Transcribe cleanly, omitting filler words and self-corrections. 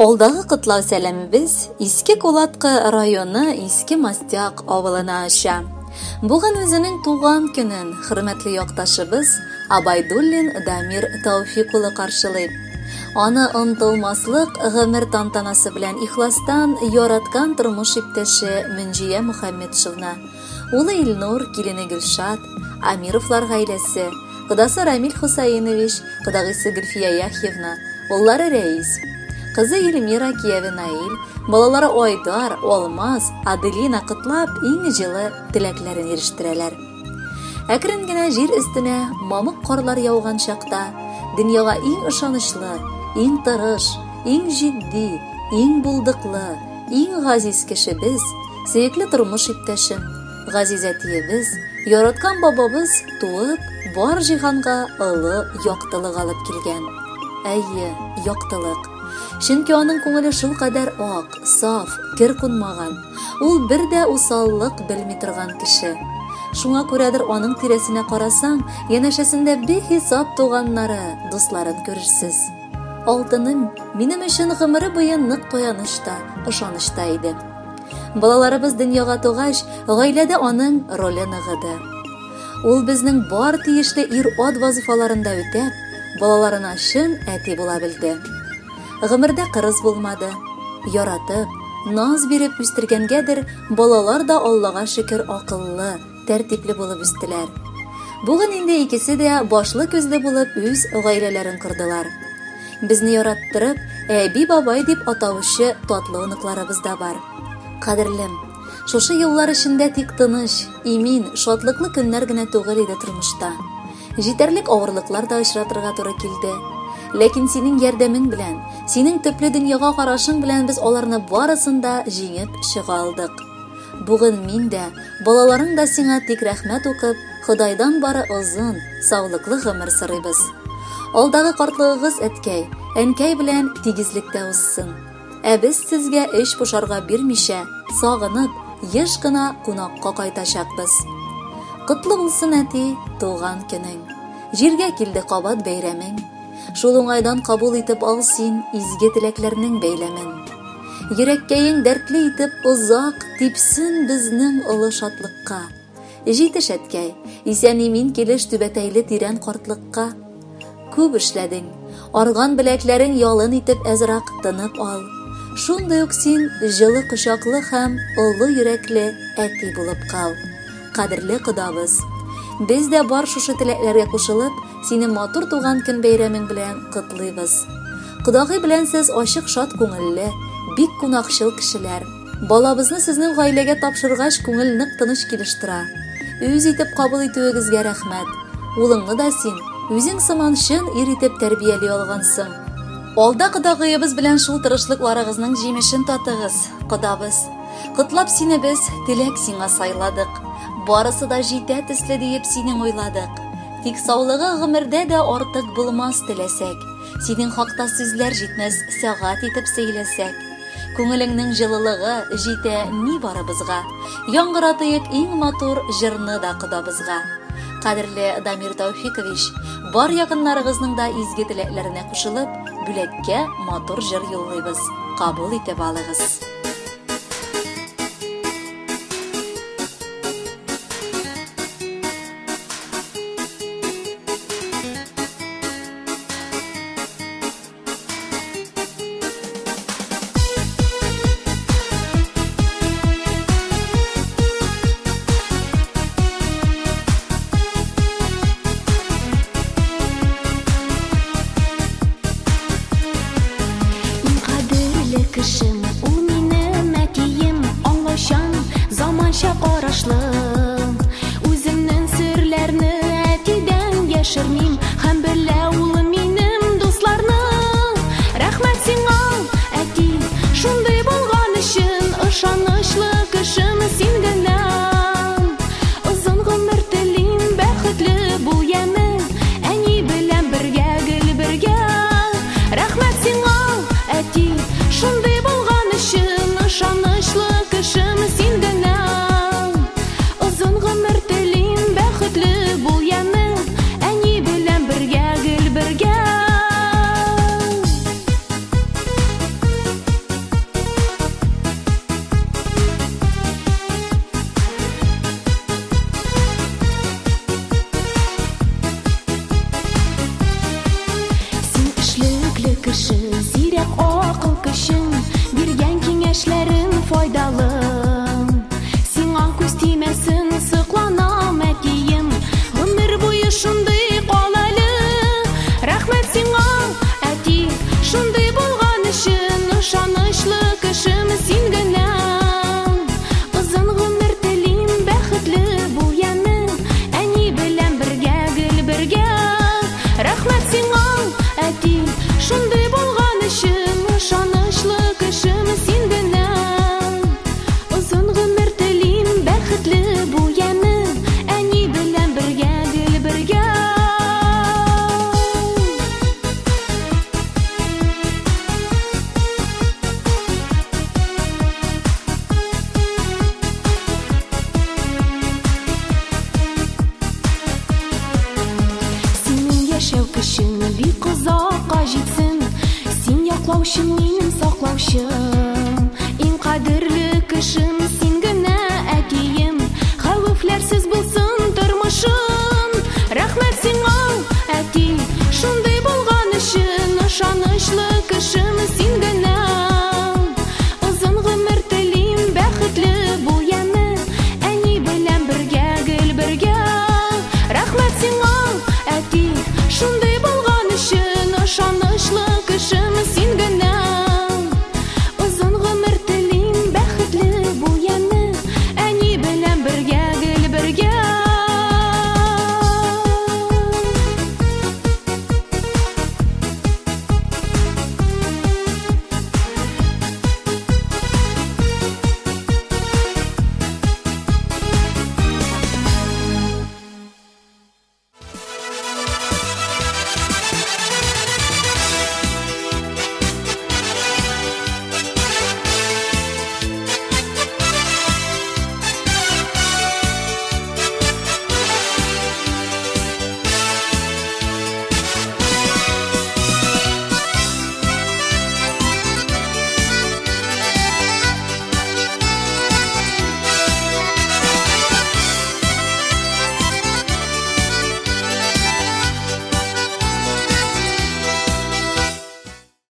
Алдағы кытлау сәлемебез Иске Кулатка районы Иске Мастяк авылына аша. Бүген үзенең туган көнен хөрмәтле якташыбыз Абайдуллин Дамир Тауфик улы каршылый. Аны онытылмаслык гомер тантанасы белән ихластан яраткан тормыш иптәше Мөнҗия Мөхәммәтшевна, улы Илнур, килене Гөлшат, Амировлар гаиләсе, кодасы Рамил Хусаинович, кодагысы Гөлфия Яхьевна, уллары Рәис, кызы Эльмира кияве Наил, балалары Айдар, Алмаз, Аделина кытлап иң җылы теләкләрен ирештерәләр. Әкрен генә җир өстенә мамык карлар яуган чакта, дөньяга иң ышанычлы, иң тырыш, иң җитди, иң булдыклы, иң газиз кешебез, сөекле тормыш иптәшем, газиз әтиебез, яраткан бабабыз туып, бар җиһанга олы яктылык алып килгән. Әйе, яктылык. Чөнки аның күңеле шул кадәр ак, саф, кир кунмаган. Ул бер дә усаллык белми торган кеше. Шуңа күрәдер аның тирәсенә карасаң, янәшәсендә бихисап туганнары, дусларын күрерсез. Алтыным минем өчен гомере буе нык таянышта, ышанышта иде. Балаларыбыз дөньяга тугач, гаиләдә аның роле ныгыды. Ул безнең бар тиешле ир-ат вазифаларында үтәп, балаларына чын әти була белде. Гомердә кырыс булмады. Яратып, наз биреп үстергәнгәдер, балалар да Аллага шөкер акыллы, тәртипле булып үстеләр. Бүген инде икесе дә башлы күзле булып үз гаиләләрен кырдылар. Безне яраттырып, әби бабай дип атаучы татлы оныкларыбыз да бар. Кадерлем, шушы еллар эчендә тик тыныч, имин, шатлыклы көннәр генә түгел иде тормышта. Җитәрлек авырлыклар да очратырга туры килде. Ләкин синең ярдәмең белән, синең төпле дөньяга карашың белән без аларны барысын да җиңеп чыга алдык. Бүген мин дә, балаларың да сиңа тик рәхмәт укып, Худайдан бары озын, саулыклы гомер сорыйбыз. Алдагы картлыгыгыз әткәй, әнкәй белән тигезлектә узсын. Ә без сезгә эш пошарга бирмичә, сагынып, еш кына кунакка кайтачакбыз. Котлы булсын әти, туган көнең. Җиргә килде кабат бәйрәмең. Шул уңайдан кабул итеп ал син изге теләкләрнең бәйләмен. Йөрәккәең дәртле итеп узак типсен безнең олы шатлыкка. Җитеш әткәй, исән-имин килеш түбәтәйле тирән картлыкка. Күп эшләдең, арган беләкләрең ялын итеп әзрак тынып ал. Шундый ук син җылы кочаклы һәм олы йөрәкле әти булып кал. Кадерле кодабыз, без дә бар шушы теләкләргә кушылып, сине матур туган көн бәйрәмең белән котлыйбыз. Кодагый белән сез ачык шат күңелле, бик кунакчыл кешеләр. Балабызны сезнең гаиләгә тапшыргач, күңел нык тыныч килеш тора. Үз итеп кабул итүегезгә рәхмәт. Улыңны да син үзең сыман чын ир итеп тәрбияли алгансың. Алда кодагыебыз белән шул тырышлыкларыгызның җимешен татыгыз, кодабыз. Котлап сине без теләк сиңа сайладык. Барысы да җитә төсле диеп синең уйладык. Тик саулыгы гомердә дә артык булмас теләсәк. Синең хакта сүзләр җитмәс сәгать итеп сөйләсәк. Күңелеңнең җылылыгы җитә ни барыбызга. Яңгыратыйк иң матур җырны да кодабызга. Кадерле Дамир Тауфикович, бар якыннарыгызның да изге теләкләренә кушылып, бүләккә матур җыр юллыйбыз. Кабул итеп алыгыз. Кешем, ул минем әтием, аңлашан, заманча карашлы. Үземнең серләрне әтидән яшермим, һәм белә улым минем дусларны. Рәхмәт сиңа, әти, шундый булган өчен, ышанычлы кешем син генә. Озын гомер телим, бәхетле бул ямен, әни белән бергә, гел бергә. Рәхмәт сиңа, әти, шундый булган өчен, ышанычлы кешем син генә. Озын гомер телим, бәхетле бул ямен, әни белән яшәү көчең бик озакка җитсен. Син яклаучым, минем саклаучым, иң кадерле кешем син генә әтием. Хәвефләрсез булсын тормышым. Рәхмәт сиңа, әти, шундый булган өчен. Ышанычлы кешем син генә. Озын гомер телим, бәхетле бул яме, әни белән бергә, гел бергә. Рәхмәт сиңа.